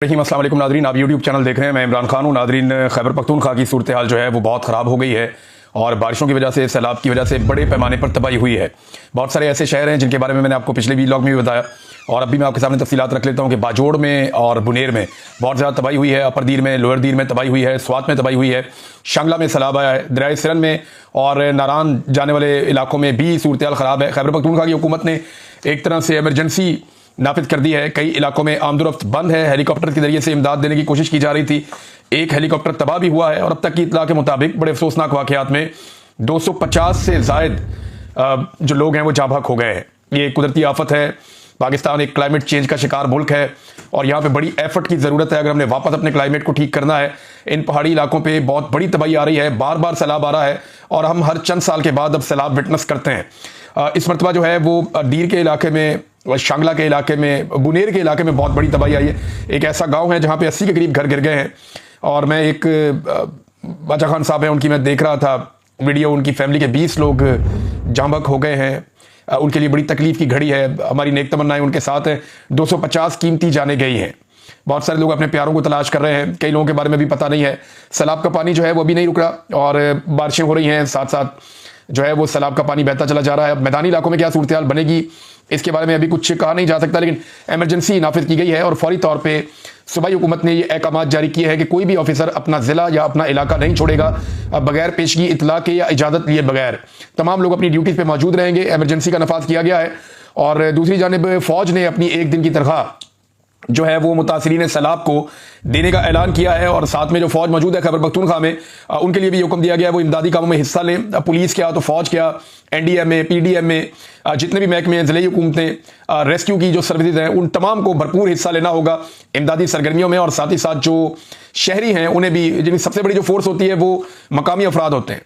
अस्सलाम वालेकुम नादरीन, आप यूट्यूब चैनल देख रहे हैं। मैं इमरान खान हूँ। नादरीन, खैबर पख्तूनख्वा की सूरत हाल जो है वो बहुत ख़राब हो गई है और बारिशों की वजह से, सैलाब की वजह से बड़े पैमाने पर तबाही हुई है। बहुत सारे ऐसे शहर हैं जिनके बारे में मैंने आपको पिछले व्लॉग में भी बताया और अभी मैं आपके सामने तफसीलात रख लेता हूँ कि बाजोड़ में और बुनेर में बहुत ज़्यादा तबाही हुई है, अपर दीर में, लोअर दीर में तबाही हुई है, स्वात में तबाही हुई है, शांगला में सैलाब आया है, दरिया सिरन में और नारान जाने वाले इलाकों में भी सूरत हाल ख़राब है। खैबर पख्तूनख्वा की हुकूमत ने एक तरह से एमरजेंसी नाफिज कर दी है। कई इलाकों में आमदोरफ्त बंद है। हेलीकॉप्टर के जरिए से इमदाद देने की कोशिश की जा रही थी। एक हेलीकॉप्टर तबाह भी हुआ है और अब तक की इतला के मुताबिक बड़े अफसोसनाक वाकयात में 250 से जायद जो लोग हैं वो जाँ बहक हो गए हैं। ये कुदरती आफत है। पाकिस्तान एक क्लाइमेट चेंज का शिकार मुल्क है और यहाँ पे बड़ी एफर्ट की ज़रूरत है अगर हमने वापस अपने क्लाइमेट को ठीक करना है। इन पहाड़ी इलाकों पे बहुत बड़ी तबाही आ रही है, बार बार सैलाब आ रहा है और हम हर चंद साल के बाद अब सैलाब विटनेस करते हैं। इस मरतबा जो है वो दीर के इलाके में, शांगला के इलाके में, बुनेर के इलाके में बहुत बड़ी तबाही आई है। एक ऐसा गांव है जहां पे 80 के करीब घर गिर गए हैं और मैं एक बाचा खान साहब हैं, उनकी मैं देख रहा था वीडियो। उनकी फैमिली के 20 लोग जाँ बहक हो गए हैं। उनके लिए बड़ी तकलीफ की घड़ी है। हमारी नेक तमन्नाएं उनके साथ हैं। 250 कीमती जाने गई हैं। बहुत सारे लोग अपने प्यारों को तलाश कर रहे हैं। कई लोगों के बारे में भी पता नहीं है। सैलाब का पानी जो है वो अभी नहीं रुक रहा और बारिशें हो रही हैं, साथ साथ जो है वो सैलाब का पानी बहता चला जा रहा है। अब मैदानी इलाकों में क्या सूरत हाल बनेगी इसके बारे में अभी कुछ कहा नहीं जा सकता, लेकिन एमरजेंसी नाफिज की गई है और फौरी तौर पे सूबाई हुकूमत ने ये अहकाम जारी किए हैं कि कोई भी ऑफिसर अपना जिला या अपना इलाका नहीं छोड़ेगा बगैर पेशगी इतला के या इजाज़त लिए बगैर। तमाम लोग अपनी ड्यूटीज़ पे मौजूद रहेंगे। एमरजेंसी का नफाज किया गया है और दूसरी जानिब फौज ने अपनी एक दिन की तनख्वाह जो है वो मुतासिरीन सैलाब को देने का ऐलान किया है और साथ में जो फौज मौजूद है खैबर पख्तूनख्वा में उनके लिए भी हुक्म दिया गया है वो इमदादी कामों में हिस्सा लें। पुलिस क्या तो फौज क्या, NDMA, PDMA, जितने भी महकमे हैं, ज़िले हुकूमतें, रेस्क्यू की जो सर्विसेज हैं, उन तमाम को भरपूर हिस्सा लेना होगा इमदादी सरगर्मियों में। और साथ ही साथ जो शहरी हैं उन्हें भी, जिनकी सबसे बड़ी जो फोर्स होती है वो मकामी अफराद होते हैं।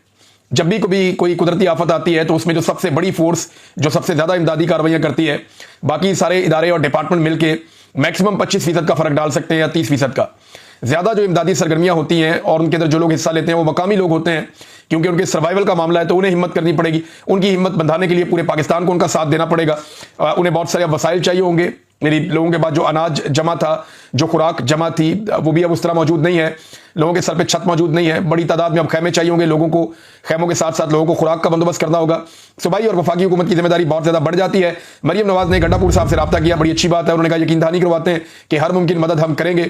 जब भी कभी कोई कुदरती आफत आती है तो उसमें जो सबसे बड़ी फोर्स जो सबसे ज़्यादा इमदादी कार्रवाइयाँ करती है, बाकी सारे इदारे और डिपार्टमेंट मिलकर मैक्सिमम 25% का फर्क डाल सकते हैं या 30% का। ज़्यादा जो इमदादी सरगर्मियाँ होती हैं और उनके अंदर जो लोग हिस्सा लेते हैं वो मकामी लोग होते हैं, क्योंकि उनके सर्वाइवल का मामला है तो उन्हें हिम्मत करनी पड़ेगी। उनकी हिम्मत बंधाने के लिए पूरे पाकिस्तान को उनका साथ देना पड़ेगा। उन्हें बहुत सारे वसाइल चाहिए होंगे। मेरी लोगों के पास जो अनाज जमा था, जो खुराक जमा थी, वो भी अब उस तरह मौजूद नहीं है। लोगों के सर पे छत मौजूद नहीं है। बड़ी तादाद में अब खैमे चाहिए होंगे लोगों को। खैमों के साथ साथ लोगों को खुराक का बंदोबस्त करना होगा। सूबाई और वफाकी हुकूमत की जिम्मेदारी बहुत ज़्यादा बढ़ जाती है। मरियम नवाज ने गंडापुर साहब से रब्ता किया, बड़ी अच्छी बात है। उन्होंने कहा यकीन दहानी करवाते हैं कि हर मुमकिन मदद हम करेंगे।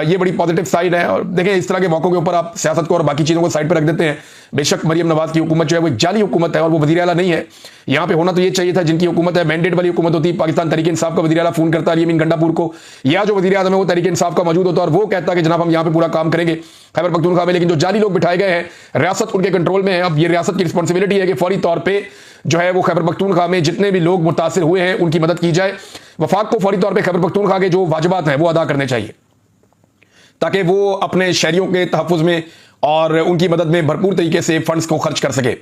ये बड़ी पॉजिटिव साइड है। और देखें, इस तरह के मौकों के ऊपर आप सियासत को और बाकी चीज़ों को साइड पर रख देते हैं। बेशक मरियम नवाज की हुकूमत जो है वो एक जाली हुकूमत है और वो वज़ीर आला नहीं है। यहाँ पे होना तो ये चाहिए था, जिनकी हुकूमत है मैंडेट वाली हुकूमत होती, पाकिस्तान तहरीक इंसाफ का वज़ीर आला फोन करता अली अमीन गंडापुर को, या जो वज़ीर आज़म है वो तहरीक इंसाफ का मौजूद होता और वो कहता कि जनाब हम यहाँ पे पूरा काम करेंगे खैबर पख्तूनख्वा में। लेकिन जो जाली लोग बिठाए गए हैं, रियासत उनके कंट्रोल में है। अब ये रियासत की रिस्पॉन्सिबिलिटी है कि फौरी तौर पर जो है वो खैबर पख्तूनख्वा में जितने भी लोग मुतासिर हुए हैं उनकी मदद की जाए। वफाक को फौरी तौर पर खैबर पख्तूनख्वा के जो वाजिबात हैं वो अदा करने चाहिए ताकि वो अपने शहरियों के तहफ़्फ़ुज़ में और उनकी मदद में भरपूर तरीके से फंड्स को खर्च कर सके।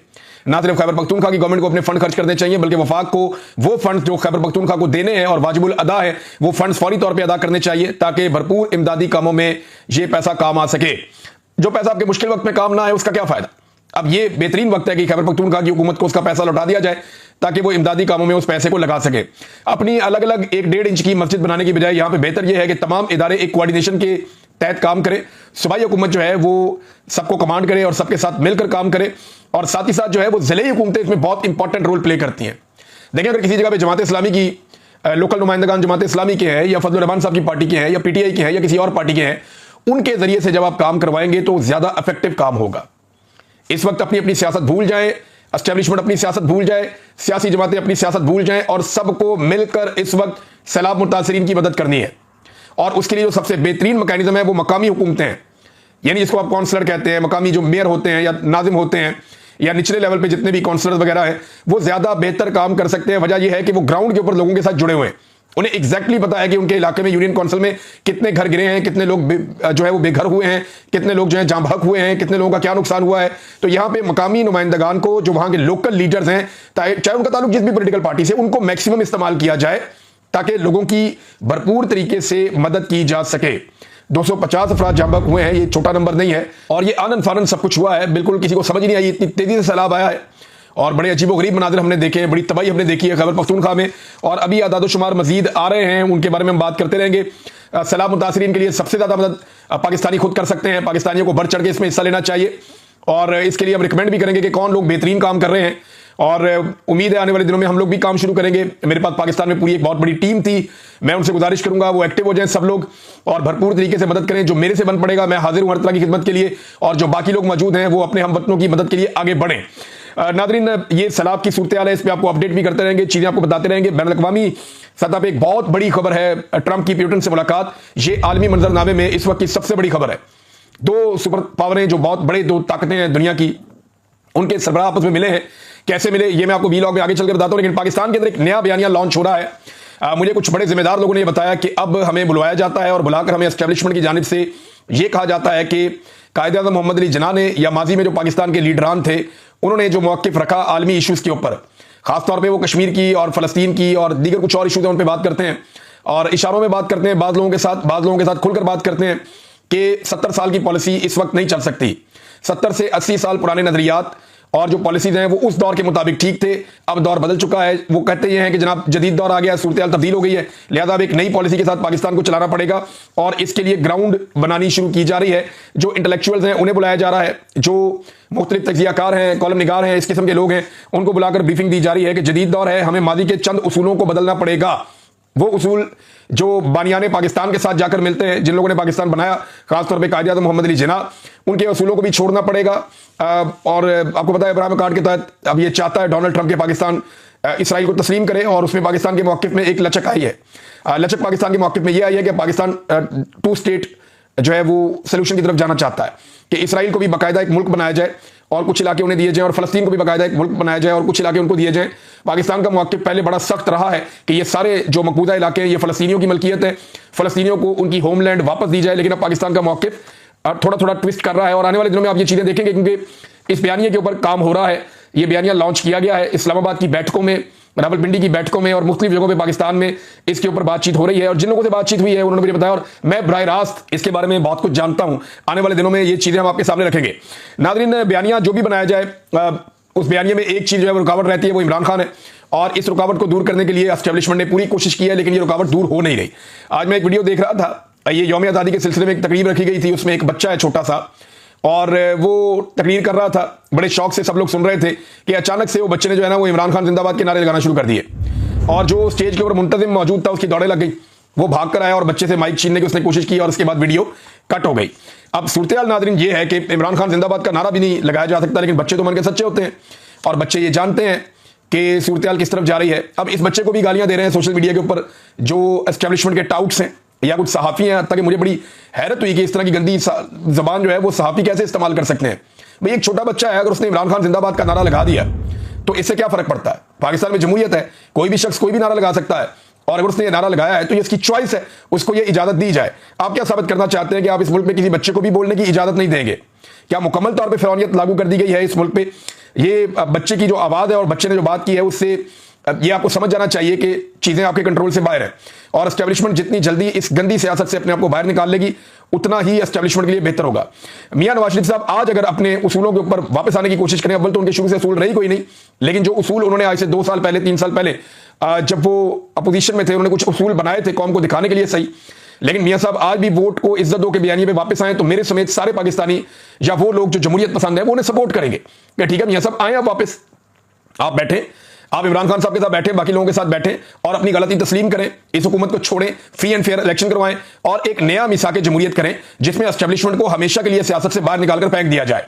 ना सिर्फ खैबर पख्तूनख्वा की गवर्नमेंट को अपने फंड खर्च करने चाहिए, बल्कि वफाक को वो फंड्स जो खैबर पख्तूनख्वा को देने हैं और वाजिबुल अदा है वो फंड्स फौरी तौर पे अदा करने चाहिए ताकि भरपूर इमदादी कामों में ये पैसा काम आ सके। जो पैसा आपके मुश्किल वक्त में काम ना आए उसका क्या फ़ायदा। अब ये बेहतरीन वक्त है कि खैबर पख्तूनख्वा की हुकूमत को उसका पैसा लौटा दिया जाए ताकि वो इमदादी कामों में उस पैसे को लगा सके। अपनी अलग अलग 1-1.5 इंच की मस्जिद बनाने की बजाय यहाँ पे बेहतर यह है कि तमाम इदारे एक कोऑर्डिनेशन के तहत काम करे। सूबाई हुकूमत जो है वो सबको कमांड करे और सबके साथ मिलकर काम करे और साथ ही साथ जो है वो ज़िले हुकूमतें इसमें बहुत इंपॉर्टेंट रोल प्ले करती हैं। देखें, अगर किसी जगह पे जमात इस्लामी की लोकल नुमाइंदगान जमात इस्लामी के हैं या फजलुर रहमान साहब की पार्टी के हैं या PTI के हैं या किसी और पार्टी के हैं, उनके जरिए से जब आप काम करवाएंगे तो ज़्यादा इफेक्टिव काम होगा। इस वक्त अपनी अपनी सियासत भूल जाएं, एस्टेब्लिशमेंट अपनी सियासत भूल जाए, सियासी जमातें अपनी सियासत भूल जाएं और सबको मिलकर इस वक्त सैलाब मुतासिरीन की मदद करनी है। और उसके लिए जो सबसे बेहतरीन मैकेनिज्म है वो मकामी हुकूमतें हैं, यानी जिसको आप काउंसलर कहते हैं। मकामी जो मेयर होते हैं या नाजिम होते हैं या निचले लेवल पे जितने भी काउंसलर वगैरह हैं वो ज़्यादा बेहतर काम कर सकते हैं। वजह यह है कि वो ग्राउंड के ऊपर लोगों के साथ जुड़े हुए हैं। उन्हें एग्जैक्टली पता है कि उनके इलाके में यूनियन काउंसिल में कितने घर गिरे हैं, कितने लोग जो है वो बेघर हुए हैं, कितने लोग जो है जाँ बहक हुए हैं, कितने लोगों का क्या नुकसान हुआ है। तो यहाँ पे मकामी नुमाइंदगान को, जो वहाँ के लोकल लीडर्स हैं, चाहे उनका ताल्लुक जिस भी पॉलिटिकल पार्टी से, उनको मैक्सिमम इस्तेमाल किया जाए ताकि लोगों की भरपूर तरीके से मदद की जा सके। 250 अफराद जाँ बहक हुए हैं, ये छोटा नंबर नहीं है और ये आनन फानन सब कुछ हुआ है। बिल्कुल किसी को समझ नहीं आई, इतनी तेजी से सैलाब आया है और बड़े अजीबोगरीब मनाजिर हमने देखे हैं, बड़ी तबाही हमने देखी है खैबर पख्तूनख्वा में और अभी आदाद शुमार मजीद आ रहे हैं, उनके बारे में हम बात करते रहेंगे। सैलाब मुतासरीन के लिए सबसे ज्यादा मदद पाकिस्तानी खुद कर सकते हैं। पाकिस्तानियों को बढ़ चढ़ के इसमें हिस्सा लेना चाहिए और इसके लिए हम रिकमेंड भी करेंगे कि कौन लोग बेहतरीन काम कर रहे हैं और उम्मीद है आने वाले दिनों में हम लोग भी काम शुरू करेंगे। मेरे पास पाकिस्तान में पूरी एक बहुत बड़ी टीम थी, मैं उनसे गुजारिश करूंगा वो एक्टिव हो जाएं सब लोग और भरपूर तरीके से मदद करें। जो मेरे से बन पड़ेगा मैं हाजिर हूं हर तरह की खिदमत के लिए और जो बाकी लोग मौजूद हैं वो अपने हमवतनों की मदद के लिए आगे बढ़ें। नादरीन, ये सैलाब की सूरत हाल है, इस पर आपको अपडेट भी करते रहेंगे, चीजें आपको बताते रहेंगे। बैनुल-अक़वामी सतह पर एक बहुत बड़ी खबर है, ट्रंप की पुतिन से मुलाकात। ये आलमी मंजरनामे में इस वक्त की सबसे बड़ी खबर है। दो सुपर पावरें जो बहुत बड़े दो ताकतें हैं दुनिया की, उनके सरबराह आपस में मिले हैं। कैसे मिले ये मैं आपको वीलॉग में आगे चलकर बताता हूं, लेकिन पाकिस्तान के अंदर एक नया बयानिया लॉन्च हो रहा है। मुझे कुछ बड़े जिम्मेदार लोगों ने बताया कि अब हमें बुलवाया जाता है और बुलाकर हमें एस्टेब्लिशमेंट की जानिब से यह कहा जाता है कि कायद-ए-आज़म मोहम्मद अली जिन्ना ने या माजी में जो पाकिस्तान के लीडरान थे उन्होंने जो मौक़िफ़ रखा आलमी इशूज के ऊपर, खासतौर पर वो कश्मीर की और फ़लस्तीन की और दीगर कुछ और इशूज हैं उन पर बात करते हैं और इशारों में बात करते हैं, बाद लोगों के साथ खुलकर बात करते हैं कि 70 साल की पॉलिसी इस वक्त नहीं चल सकती। 70 से 80 साल पुराने नजरियात और जो पॉलिसीज हैं वो उस दौर के मुताबिक ठीक थे, अब दौर बदल चुका है। वो कहते ये हैं कि जनाब जदीद दौर आ गया, सूरत हाल तब्दील हो गई है, लिहाजा अब एक नई पॉलिसी के साथ पाकिस्तान को चलाना पड़ेगा और इसके लिए ग्राउंड बनानी शुरू की जा रही है। जो इंटेलेक्चुअल्स हैं उन्हें बुलाया जा रहा है, जो मुख्तलिफ तज्ज़ियाकार हैं, कॉलम निगार हैं, इस किस्म के लोग हैं, उनको बुलाकर ब्रीफिंग दी जा रही है कि जदीद दौर है, हमें माजी के चंद उसूलों को बदलना पड़ेगा। वो उसूल जो बानियाने पाकिस्तान के साथ जाकर मिलते हैं, जिन लोगों ने पाकिस्तान बनाया, खासतौर पे कायद-ए-आज़म मोहम्मद अली जिन्ना, उनके उसूलों को भी छोड़ना पड़ेगा। और आपको पता है अब्राहम कार्ड के तहत अब ये चाहता है डोनाल्ड ट्रंप के पाकिस्तान इसराइल को तस्लीम करे और उसमें पाकिस्तान के मौक़िफ़ में एक लचक आई है। लचक पाकिस्तान के मौक़िफ़ में यह आई है कि पाकिस्तान 2 स्टेट जो है वो सोल्यूशन की तरफ जाना चाहता है कि इसराइल को भी बाकायदा एक मुल्क बनाया जाए और कुछ इलाके उन्हें दिए जाएं और फ़लस्तीन को भी बाकायदा एक मुल्क बनाया जाए और कुछ इलाके उनको दिए जाएं। पाकिस्तान का मौक़िफ़ पहले बड़ा सख्त रहा है कि ये सारे जो मकबूजा इलाके हैं ये फ़लस्तीनियों की मलकियत है, फ़लस्तीनियों को उनकी होमलैंड वापस दी जाए। लेकिन अब पाकिस्तान का मौक़िफ़ थोड़ा थोड़ा ट्विस्ट कर रहा है और आने वाले दिनों में आप ये चीज़ें देखेंगे क्योंकि इस बयानिया के ऊपर काम हो रहा है। ये बयानिया लॉन्च किया गया है इस्लामाबाद की बैठकों में, रावलपिंडी की बैठकों में और मुख्तलिफ जगहों पे पाकिस्तान में इसके ऊपर बातचीत हो रही है और जिन लोगों से बातचीत हुई है उन्होंने मुझे बताया और मैं बराह रास्त इसके बारे में बहुत कुछ जानता हूं। आने वाले दिनों में ये चीज़ें हम आपके सामने रखेंगे। नाज़रीन, बयानिया जो भी बनाया जाए उस बयानिया में एक चीज़ जो है वो रुकावट रहती है, वो इमरान खान है और इस रुकावट को दूर करने के लिए एस्टेब्लिशमेंट ने पूरी कोशिश की है लेकिन ये रुकावट दूर हो नहीं रही। आज मैं एक वीडियो देख रहा था, ये यौम आज़ादी के सिलसिले में एक तकरीब रखी गई थी, उसमें एक बच्चा है छोटा सा और वो तकरीर कर रहा था, बड़े शौक से सब लोग सुन रहे थे कि अचानक से वो बच्चे ने जो है ना वो इमरान खान जिंदाबाद के नारे लगाना शुरू कर दिए और जो स्टेज के ऊपर मुंतजिम मौजूद था उसकी दौड़े लग गई। वो भाग कर आया और बच्चे से माइक छीनने की उसने कोशिश की और उसके बाद वीडियो कट हो गई। अब सूरत हाल नाज़रीन ये है कि इमरान खान जिंदाबाद का नारा भी नहीं लगाया जा सकता, लेकिन बच्चे तो मन के सच्चे होते हैं और बच्चे ये जानते हैं कि सूरत हाल किस तरफ जा रही है। अब इस बच्चे को भी गालियां दे रहे हैं सोशल मीडिया के ऊपर जो एस्टेब्लिशमेंट के टाउट्स हैं या कुछ सहाफ़ी हैं। ताकि मुझे बड़ी हैरत हुई कि इस तरह की गंदी जबान जो है वो सहाफ़ी कैसे इस्तेमाल कर सकते हैं। भाई एक छोटा बच्चा है, अगर उसने इमरान खान जिंदाबाद का नारा लगा दिया तो इससे क्या फर्क पड़ता है? पाकिस्तान में जमहूरियत है, कोई भी शख्स कोई भी नारा लगा सकता है और अगर उसने ये नारा लगाया है तो ये इसकी चॉइस है, उसको ये इजाजत दी जाए। आप क्या साबित करना चाहते हैं कि आप इस मुल्क में किसी बच्चे को भी बोलने की इजाजत नहीं देंगे? क्या मुकम्मल तौर पर फ़िरौनियत लागू कर दी गई है इस मुल्क पे? ये बच्चे की जो आवाज़ है और बच्चे ने जो बात की है उससे ये आपको समझ जाना चाहिए कि चीज़ें आपके कंट्रोल से बाहर है और एस्टेब्लिशमेंट जितनी जल्दी इस गंदी सियासत से अपने आप को बाहर निकाल लेगी उतना ही एस्टेब्लिशमेंट के लिए बेहतर होगा। मियां नवाज शरीफ साहब आज अगर अपने उसूलों के ऊपर वापस आने की कोशिश करें, अव्वल तो उनके शुरू से उसूल रही कोई नहीं, लेकिन जो उसूल उन्होंने आज से 2 साल पहले 3 साल पहले जब वो अपोजिशन में थे उन्होंने कुछ उसूल बनाए थे कौम को दिखाने के लिए, सही। लेकिन मियां साहब आज भी वोट को इज्जत दो के बयानिए पे वापस आए तो मेरे समेत सारे पाकिस्तानी या वो लोग जो जमहूरियत पसंद है वो उन्हें सपोर्ट करेंगे कि ठीक है मियां साहब आए, आप वापस आप बैठे, आप इमरान खान साहब के साथ बैठे, बाकी लोगों के साथ बैठे और अपनी गलती तस्लीम करें, इस हुकूमत को छोड़ें, फ्री एंड फेयर इलेक्शन करवाएं और एक नया मिसाक जमहूरियत करें जिसमें एस्टेब्लिशमेंट को हमेशा के लिए सियासत से बाहर निकालकर फेंक दिया जाए।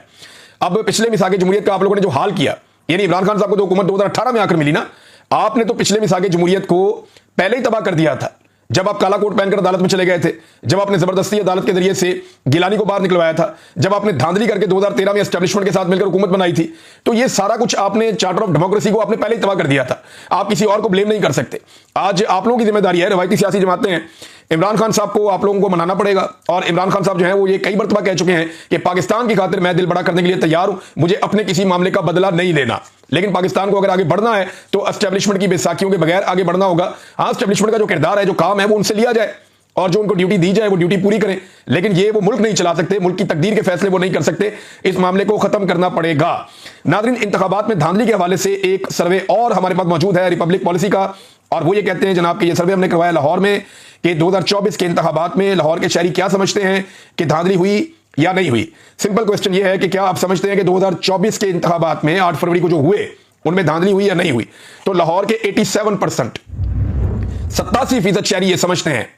अब पिछले मिसाक जमहूरियत का आप लोगों ने जो हाल किया, यानी इमरान खान साहब को तो हुकूमत 2018 में आकर मिली ना, आपने तो पिछले मिसाक जमहूरियत को पहले ही तबाह कर दिया था जब आप काला कोट पहनकर अदालत में चले गए थे, जब आपने जबरदस्ती अदालत के जरिए से गिलानी को बाहर निकलवाया था, जब आपने धांधली करके 2013 में एस्टेब्लिशमेंट के साथ मिलकर हुकूमत बनाई थी। तो ये सारा कुछ आपने चार्टर ऑफ डेमोक्रेसी को आपने पहले ही तबाह कर दिया था। आप किसी और को ब्लेम नहीं कर सकते। आज आप लोगों की जिम्मेदारी है, रवायती सियासी जमातें हैं, इमरान खान साहब को आप लोगों को मनाना पड़ेगा और इमरान खान साहब जो है वो ये कई मरतबा कह चुके हैं कि पाकिस्तान की खातिर मैं दिल बड़ा करने के लिए तैयार हूं, मुझे अपने किसी मामले का बदला नहीं लेना। लेकिन पाकिस्तान को अगर आगे बढ़ना है तो एस्टेब्लिशमेंट की बेसाखियों के बगैर आगे बढ़ना होगा। हाँ, एस्टेब्लिशमेंट का जो किरदार है, जो काम है, वो उनसे लिया जाए और जो उनको ड्यूटी दी जाए वो ड्यूटी पूरी करें। लेकिन ये वो मुल्क नहीं चला सकते, मुल्क की तकदीर के फैसले वो नहीं कर सकते। इस मामले को खत्म करना पड़ेगा। नाज़रीन, इंतखाबात में धांधली के हवाले से एक सर्वे और हमारे पास मौजूद है रिपब्लिक पॉलिसी का और वो ये कहते हैं जनाब कि ये सर्वे हमने करवाया लाहौर में कि 2024 के इंतखाबात में लाहौर के शहरी क्या समझते हैं कि धांधली हुई या नहीं हुई। सिंपल क्वेश्चन ये है कि क्या आप समझते हैं कि 2024 के इंतखाबात में 8 फरवरी को जो हुए उनमें धांधली हुई या नहीं हुई। तो लाहौर के 87% 87% शहरी ये समझते हैं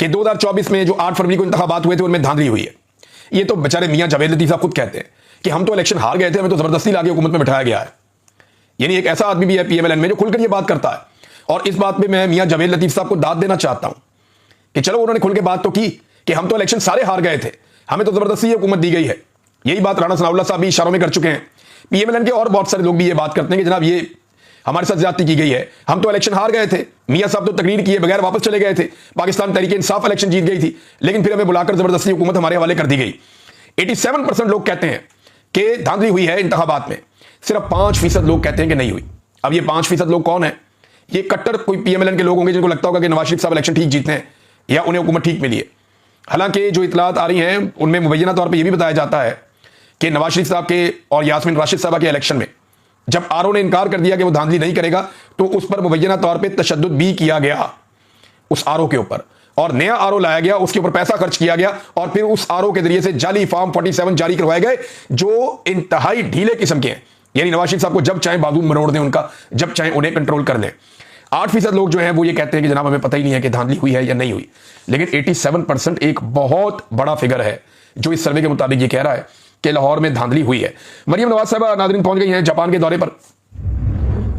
कि 2024 में जो 8 फरवरी को इंतखाबात हुए थे उनमें धांधली हुई है। ये तो बेचारे मियां जावेद लतीफ साहब खुद कहते हैं कि हम तो इलेक्शन हार गए थे, हमें तो जबरदस्ती लाके हुकूमत में बिठाया गया है। यानी एक ऐसा आदमी भी है पीएमएलएन में जो खुलकर ये बात करता है। और इस बात पे मैं मियां जावेद लतीफ साहब को दाद देना चाहता हूं कि चलो उन्होंने खुल के बात तो की कि हम तो इलेक्शन सारे हार गए थे, हमें तो जबरदस्ती हुकूमत दी गई है। यही बात राणा सनाउल्लाह साहब भी इशारों में कर चुके हैं। पीएमएलएन के और बहुत सारे लोग भी ये बात करते हैं कि जनाब ये हमारे साथ ज्यादती की गई है, हम तो इलेक्शन हार गए थे, मियां साहब तो तकरीर किए बगैर वापस चले गए थे, पाकिस्तान तहरीक इंसाफ इलेक्शन जीत गई थी, लेकिन फिर हमें बुलाकर जबरदस्ती हुकूमत हमारे हवाले कर दी गई। 87% लोग कहते हैं कि धांधली हुई है इंतखाबात में, सिर्फ 5% लोग कहते हैं कि नहीं हुई। अब ये 5% लोग कौन है? ये कट्टर कोई पीएमएलएन के लोग होंगे जिनको लगता होगा कि नवाज शरीफ साहब इलेक्शन ठीक जीतते हैं या उन्हें हुकूमत ठीक मिली है। हालांकि जो इतलात आ रही हैं उनमें मुबैना तौर पर यह भी बताया जाता है कि नवाज शरीफ साहब के और यास्मीन राशिद साहब के इलेक्शन में जब आरओ ने इनकार कर दिया कि वो धांधली नहीं करेगा तो उस पर मुबैना तौर पर तशद्दुद भी किया गया उस आरओ के ऊपर, और नया आरओ लाया गया, उसके ऊपर पैसा खर्च किया गया और फिर उस आरओ के जरिए से जाली फॉर्म 47 जारी करवाए गए जो इंतहाई ढीले किस्म के हैं। यानी नवाज शरीफ साहब को जब चाहे बाजू मरोड़ दें उनका, जब चाहे उन्हें कंट्रोल कर लें। 8% लोग जो हैं वो ये कहते हैं कि जनाब हमें पता ही नहीं है कि धांधली हुई है या नहीं हुई। लेकिन 87% एक बहुत बड़ा फिगर है जो इस सर्वे के मुताबिक ये कह रहा है कि लाहौर में धांधली हुई है। मरियम नवाज साहबा नादरीन पहुंच गई हैं जापान के दौरे पर,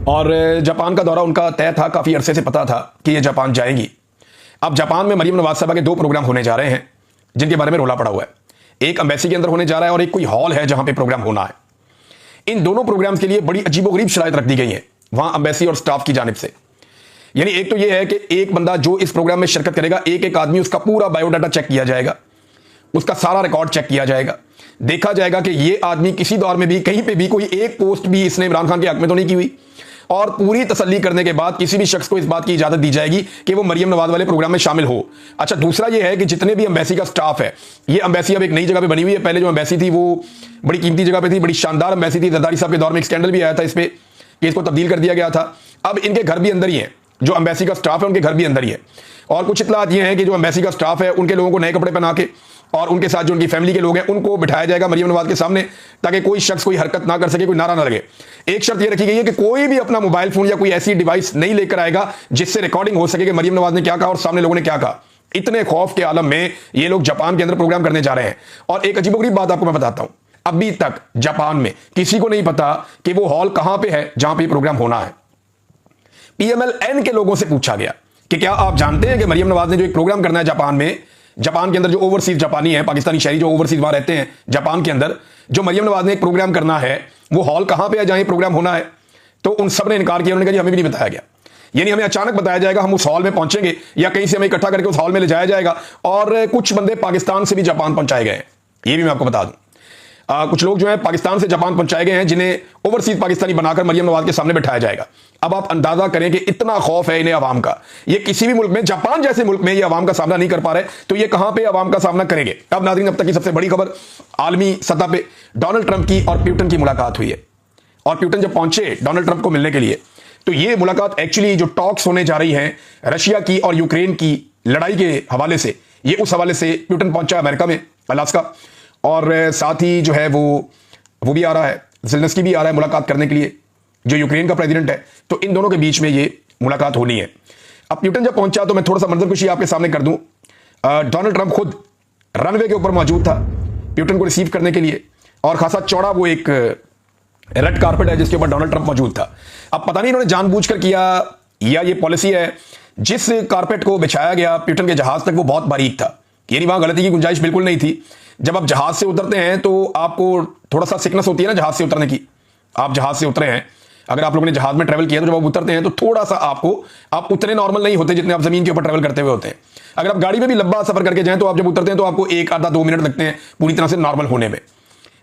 और जापान का दौरा उनका तय था, काफी अरसे से पता था कि ये जापान जाएंगी। अब जापान में मरियम नवाज साहबा के 2 प्रोग्राम होने जा रहे हैं जिनके बारे में रोला पड़ा हुआ है। एक एम्बेसी के अंदर होने जा रहा है और एक कोई हॉल है जहां पे प्रोग्राम होना है। इन दोनों प्रोग्राम्स के लिए बड़ी अजीबोगरीब शराइत रख दी गई है वहां एम्बेसी और स्टाफ की जानिब से। यानी एक तो यह है कि एक बंदा जो इस प्रोग्राम में शिरकत करेगा, एक एक आदमी उसका पूरा बायोडाटा चेक किया जाएगा, उसका सारा रिकॉर्ड चेक किया जाएगा, देखा जाएगा कि यह आदमी किसी दौर में भी कहीं पे भी कोई एक पोस्ट भी इसने इमरान खान के हक में तो नहीं की हुई। और पूरी तसल्ली करने के बाद किसी भी शख्स को इस बात की इजाजत दी जाएगी कि वो मरियम नवाज वाले प्रोग्राम में शामिल हो। अच्छा, दूसरा ये है कि जितने भी एम्बेसी का स्टाफ है, ये एम्बेसी अब एक नई जगह पे बनी हुई है। पहले जो एम्बेसी थी वो बड़ी कीमती जगह पे थी, बड़ी शानदार एम्बेसी थी। जरदारी साहब के दौर में एक स्कैंडल भी आया था इस पे कि इसको तब्दील कर दिया गया था। अब इनके घर भी अंदर ही है, जो एम्बेसी का स्टाफ है उनके घर भी अंदर ही है। और कुछ इतलात ये हैं कि जो एम्बेसी का स्टाफ है उनके लोगों को नए कपड़े पहना के और उनके साथ जो उनकी फैमिली के लोग हैं उनको बिठाया जाएगा मरियम नवाज के सामने, ताकि कोई शख्स कोई हरकत ना कर सके, कोई नारा ना लगे। एक शर्त यह रखी गई है कि कोई भी अपना मोबाइल फोन या कोई ऐसी डिवाइस नहीं लेकर आएगा जिससे रिकॉर्डिंग हो सके कि मरियम नवाज ने क्या कहा और सामने लोगों ने क्या कहा। इतने खौफ के आलम में ये लोग जापान के अंदर प्रोग्राम करने जा रहे हैं। और एक अजीबोगरीब बात आपको मैं बताता हूं, अभी तक जापान में किसी को नहीं पता कि वो हॉल कहां पे है जहां पे प्रोग्राम होना है। पीएमएलएन के लोगों से पूछा गया कि क्या आप जानते हैं कि मरियम नवाज ने जो एक प्रोग्राम करना है जापान में, जापान के अंदर जो ओवरसीज जापानी है, पाकिस्तानी शहरी जो ओवरसीज वहां रहते हैं जापान के अंदर, जो मरियम नवाज ने एक प्रोग्राम करना है वो हॉल कहां पे है जहां प्रोग्राम होना है। तो उन सब ने इनकार किया, उन्होंने कहा जी हमें भी नहीं बताया गया। यानी हमें अचानक बताया जाएगा, हम उस हॉल में पहुंचेंगे या कहीं से हमें इकट्ठा करके उस हॉल में ले जाया जाएगा। और कुछ बंदे पाकिस्तान से भी जापान पहुंचाए गए हैं, ये भी मैं आपको बता दूं। कुछ लोग जो है पाकिस्तान से जापान पहुंचाए गए हैं जिन्हें ओवरसीज पाकिस्तानी बनाकर मरियम नवाज के सामने बिठाया जाएगा। अब आप अंदाजा करें कि इतना खौफ है इन्हें अवाम का। ये किसी भी मुल्क में, जापान जैसे मुल्क में ये अवाम का सामना नहीं कर पा रहे, तो ये कहां पे अवाम का सामना करेंगे। अब नाज़रीन, अब तक की सबसे बड़ी खबर, आलमी सतह पे डोनाल्ड ट्रंप की और प्यूटन की मुलाकात हुई है। और प्यूटन जब पहुंचे डोनाल्ड ट्रंप को मिलने के लिए, तो ये मुलाकात एक्चुअली जो टॉक्स होने जा रही है रशिया की और यूक्रेन की लड़ाई के हवाले से, ये उस हवाले से प्यूटन पहुंचा अमेरिका में अलास्का, और साथ ही जो है वो भी आ रहा है, ज़ेलेंस्की भी आ रहा है मुलाकात करने के लिए, जो यूक्रेन का प्रेसिडेंट है। तो इन दोनों के बीच में ये मुलाकात होनी है। अब प्यूटन जब पहुंचा तो मैं थोड़ा सा मंजरकुशी आपके सामने कर दूं। डोनाल्ड ट्रंप खुद रनवे के ऊपर मौजूद था प्यूटन को रिसीव करने के लिए, और खासा चौड़ा वो एक रेड कारपेट है जिसके ऊपर डोनाल्ड ट्रंप मौजूद था। अब पता नहीं इन्होंने जानबूझकर किया या ये पॉलिसी है, जिस कारपेट को बिछाया गया प्यूटन के जहाज तक वो बहुत बारीक था, यानी वहां गलती की गुंजाइश बिल्कुल नहीं थी। जब आप जहाज से उतरते हैं तो आपको थोड़ा सा सिकनेस होती है ना जहाज से उतरने की। आप जहाज से उतरे हैं, अगर आप लोगों ने जहाज में ट्रेवल किया तो जब आप उतरते हैं तो थोड़ा सा आप उतने नॉर्मल नहीं होते जितने आप जमीन के ऊपर ट्रेवल करते हुए होते हैं। अगर आप गाड़ी में भी लंबा सफर करके जाएं तो आप जब उतरते हैं तो आपको 1 आधा 2 मिनट लगते हैं पूरी तरह से नॉर्मल होने में।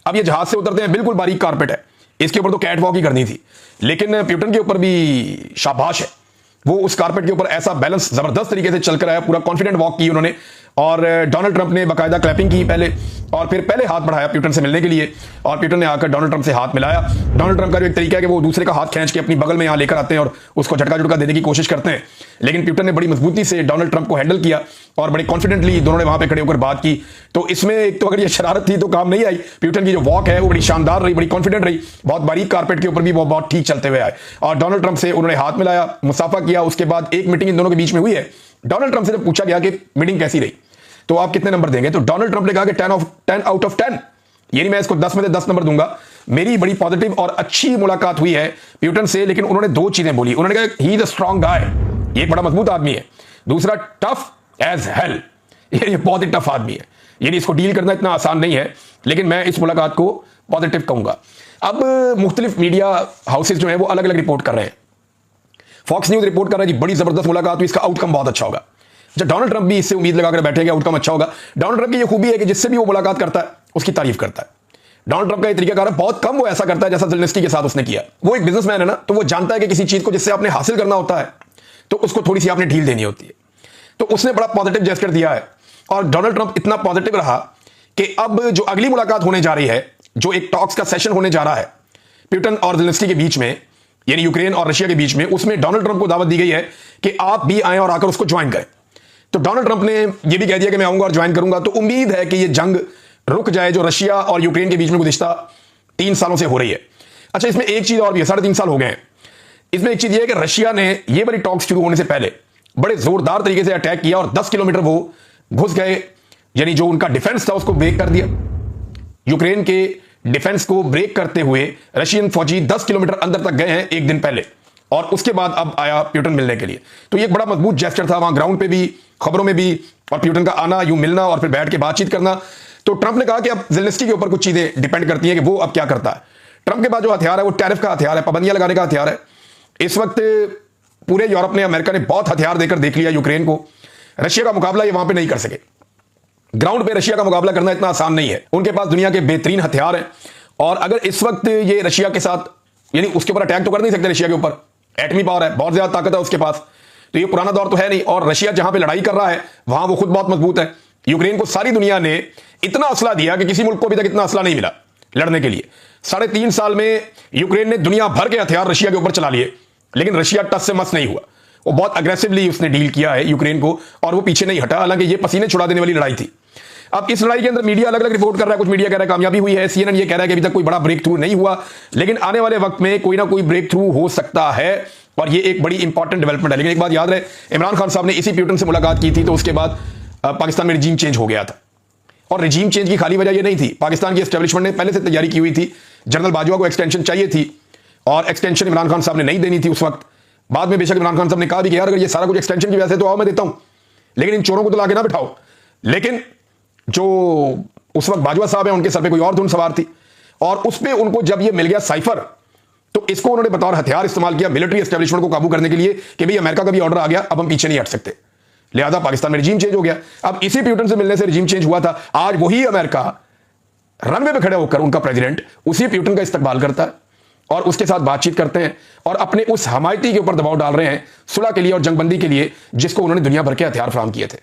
अब ये जहाज से उतरते हैं, बिल्कुल बारीक कारपेट है, इसके ऊपर तो कैट वॉक ही करनी थी, लेकिन प्यूटन के ऊपर भी शाबाश है, वो उस कारपेट के ऊपर ऐसा बैलेंस जबरदस्त तरीके से चलकर आया, पूरा कॉन्फिडेंट वॉक की उन्होंने। और डोनाल्ड ट्रंप ने बाकायदा क्लैपिंग की पहले, और फिर पहले हाथ बढ़ाया प्यूटन से मिलने के लिए, और प्यूटन ने आकर डोनाल्ड ट्रंप से हाथ मिलाया। डोनाल्ड ट्रंप का जो एक तरीका है कि वो दूसरे का हाथ खींच के अपनी बगल में यहाँ लेकर आते हैं और उसको झटका झटका देने की कोशिश करते हैं, लेकिन प्यूटन ने बड़ी मजबूती से डोनाल्ड ट्रंप को हैंडल किया और बड़े कॉन्फिडेंटली दोनों ने वहां पे खड़े होकर बात की। तो इसमें एक तो अगर ये शरारत थी तो काम नहीं आई, प्यूटन की जो वॉक है वो बड़ी शानदार रही, बड़ी कॉन्फिडेंट रही, बहुत बारीक कारपेट के ऊपर भी वो बहुत ठीक चलते हुए आए, और डोनाल्ड ट्रंप से उन्होंने हाथ मिलाया, मुसाफा किया। उसके बाद एक मीटिंग इन दोनों के बीच में हुई है। डोनाल्ड ट्रंप से जब पूछा गया कि मीटिंग कैसी रही तो आप कितने नंबर देंगे, तो डोनाल्ड ट्रंप ने कहा कि 10 आउट ऑफ 10, यानी मैं इसको 10 में से 10 नंबर दूंगा। मेरी बड़ी पॉजिटिव और अच्छी मुलाकात हुई है प्यूटन से, लेकिन उन्होंने दो चीजें बोली। उन्होंने कहा ही इज अ स्ट्रांग गाय, ये एक बड़ा मजबूत आदमी है। दूसरा, टफ एज हेल, ये बहुत ही टफ आदमी है, यानी इसको डील करना इतना आसान नहीं है, लेकिन मैं इस मुलाकात को पॉजिटिव कहूंगा। अब मुख्तलिफ मीडिया हाउसेज जो है वो अलग अलग रिपोर्ट कर रहे हैं। फॉक्स न्यूज रिपोर्ट कर रहा है कि बड़ी जबरदस्त मुलाकात हुई, इसका आउटकम बहुत अच्छा होगा। डोनाल्ड ट्रंप भी इससे उम्मीद लगाकर बैठे कि आउटकम अच्छा होगा। डोनाल्ड ट्रंप की ये खूबी है कि जिससे भी वो मुलाकात करता है उसकी तारीफ करता है। डोनाल्ड ट्रंप का ये तरीकाकार है, बहुत कम वो ऐसा करता है जैसा ज़ेलेंस्की के साथ उसने किया। वो एक बिजनेसमैन है ना, तो वो जानता है कि किसी चीज को जिससे आपने हासिल करना होता है तो उसको थोड़ी सी आपने ढील देनी होती है। तो उसने बड़ा पॉजिटिव जेस्चर दिया है, और डोनाल्ड ट्रंप इतना पॉजिटिव रहा कि अब जो अगली मुलाकात होने जा रही है, जो एक टॉक्स का सेशन होने जा रहा है प्यूटन और ज़ेलेंस्की के बीच में, यानी यूक्रेन और रशिया के बीच में, उसमें डोनाल्ड ट्रंप को दावत दी गई है कि आप भी आए और आकर उसको ज्वाइन करें। तो डोनाल्ड ट्रंप ने यह भी कह दिया कि मैं आऊंगा और ज्वाइन करूंगा। तो उम्मीद है कि यह जंग रुक जाए जो रशिया और यूक्रेन के बीच में गुज़िश्ता 3 सालों से हो रही है। अच्छा, इसमें एक चीज और भी है, 3.5 साल हो गए हैं। इसमें एक चीज यह है कि रशिया ने यह बड़ी टॉक्स शुरू होने से पहले बड़े जोरदार तरीके से अटैक किया और 10 किलोमीटर वो घुस गए, यानी जो उनका डिफेंस था उसको ब्रेक कर दिया। यूक्रेन के डिफेंस को ब्रेक करते हुए रशियन फौजी 10 किलोमीटर अंदर तक गए हैं एक दिन पहले, और उसके बाद अब आया प्यूटन मिलने के लिए। तो ये एक बड़ा मजबूत जेस्चर था, वहां ग्राउंड पे भी, खबरों में भी, और प्यूटन का आना, यूं मिलना और फिर बैठ के बातचीत करना। तो ट्रंप ने कहा कि अब ज़ेलेंस्की के ऊपर कुछ चीजें डिपेंड करती हैं कि वो अब क्या करता है। ट्रंप के पास जो हथियार है वो टैरिफ का हथियार है, पाबंदियां लगाने का हथियार है। इस वक्त पूरे यूरोप ने, अमेरिका ने बहुत हथियार देकर देख लिया यूक्रेन को। रशिया का मुकाबला ये वहां पर नहीं कर सके, ग्राउंड पे रशिया का मुकाबला करना इतना आसान नहीं है। उनके पास दुनिया के बेहतरीन हथियार हैं, और अगर इस वक्त ये रशिया के साथ, यानी उसके ऊपर अटैक तो कर नहीं सकते, रशिया के ऊपर एटमी पावर है, बहुत ज्यादा ताकत है उसके पास, तो ये पुराना दौर तो है नहीं। और रशिया जहां पे लड़ाई कर रहा है वहां वो खुद बहुत मजबूत है। यूक्रेन को सारी दुनिया ने इतना असला दिया कि किसी मुल्क को अभी तक इतना असला नहीं मिला लड़ने के लिए। 3.5 साल में यूक्रेन ने दुनिया भर के हथियार रशिया के ऊपर चला लिए, लेकिन रशिया टस से मस नहीं हुआ। वो बहुत अग्रेसिवली उसने डील किया है यूक्रेन को, और वो पीछे नहीं हटा, हालांकि ये पसीने छुड़ा देने वाली लड़ाई थी। अब इस लड़ाई के अंदर मीडिया अलग अलग रिपोर्ट कर रहा है, कुछ मीडिया कह रहा है कामयाबी हुई है, CNN ये कह रहा है कि अभी तक कोई बड़ा ब्रेक थ्रू नहीं हुआ, लेकिन आने वाले वक्त में कोई ना कोई ब्रेक थ्रू हो सकता है, और ये एक बड़ी इंपॉर्टेंट डेवलपमेंट है। लेकिन एक बात याद रहे, इमरान खान साहब ने इसी प्यूटन से मुलाकात की थी, तो उसके बाद पाकिस्तान में रिजीम चेंज हो गया था। और रिजीम चेंज की खाली वजह यह नहीं थी, पाकिस्तान की एस्टेब्लिशमेंट ने पहले से तैयारी की हुई थी। जनरल बाजवा को एक्सटेंशन चाहिए थी, और एक्सटेंशन इमरान खान साहब ने नहीं देनी थी उस वक्त। बाद में बेशक इमरान खान साहब ने कहा भी कि यार अगर ये सारा कुछ एक्सटेंशन की वजह से तो आओ मैं देता हूं, लेकिन इन चोरों को तो लाके ना बिठाओ। लेकिन जो उस वक्त बाजवा साहब है, उनके सर पे कोई और धुन सवार थी, और उस पर उनको जब ये मिल गया साइफर, तो इसको उन्होंने बतौर हथियार इस्तेमाल किया मिलिट्री एस्टेब्लिशमेंट को काबू करने के लिए कि भाई अमेरिका का भी ऑर्डर आ गया, अब हम पीछे नहीं हट सकते। लिहाजा पाकिस्तान में रिजीम चेंज हो गया। अब इसी प्यूटन से मिलने से रिजीम चेंज हुआ था। आज वही अमेरिका रनवे पे खड़े होकर, उनका प्रेसिडेंट उसी प्यूटन का इस्तकबाल करता है और उसके साथ बातचीत करते हैं, और अपने उस हमायती के ऊपर दबाव डाल रहे हैं सुलह के लिए और जंगबंदी के लिए, जिसको उन्होंने दुनिया भर के हथियार फराहम किए थे।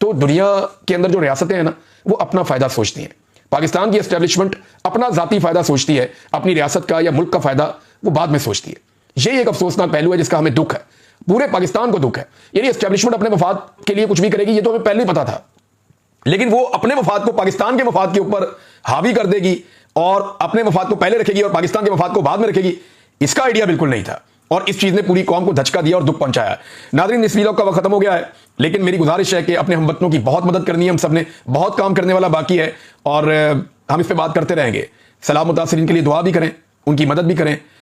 तो दुनिया के अंदर जो रियासतें हैं ना, वो अपना फायदा सोचती हैं। पाकिस्तान की एस्टेब्लिशमेंट अपना जाती फायदा सोचती है, अपनी रियासत का या मुल्क का फायदा वो बाद में सोचती है। यही एक अफसोसनाक पहलू है जिसका हमें दुख है, पूरे पाकिस्तान को दुख है। यानी एस्टेब्लिशमेंट अपने मफाद के लिए कुछ भी करेगी, ये तो हमें पहले ही पता था, लेकिन वो अपने मफाद को पाकिस्तान के मफाद के ऊपर हावी कर देगी, और अपने मफाद को पहले रखेगी और पाकिस्तान के मफाद को बाद में रखेगी, इसका आइडिया बिल्कुल नहीं था। और इस चीज ने पूरी कौम को धचका दिया और दुख पहुंचाया। नाज़रीन, इस वीडियो का वक्त खत्म हो गया है, लेकिन मेरी गुजारिश है कि अपने हमवतनों की बहुत मदद करनी है। हम सब ने बहुत काम करने वाला बाकी है, और हम इस पर बात करते रहेंगे। सलाम मुतासिरीन के लिए दुआ भी करें, उनकी मदद भी करें।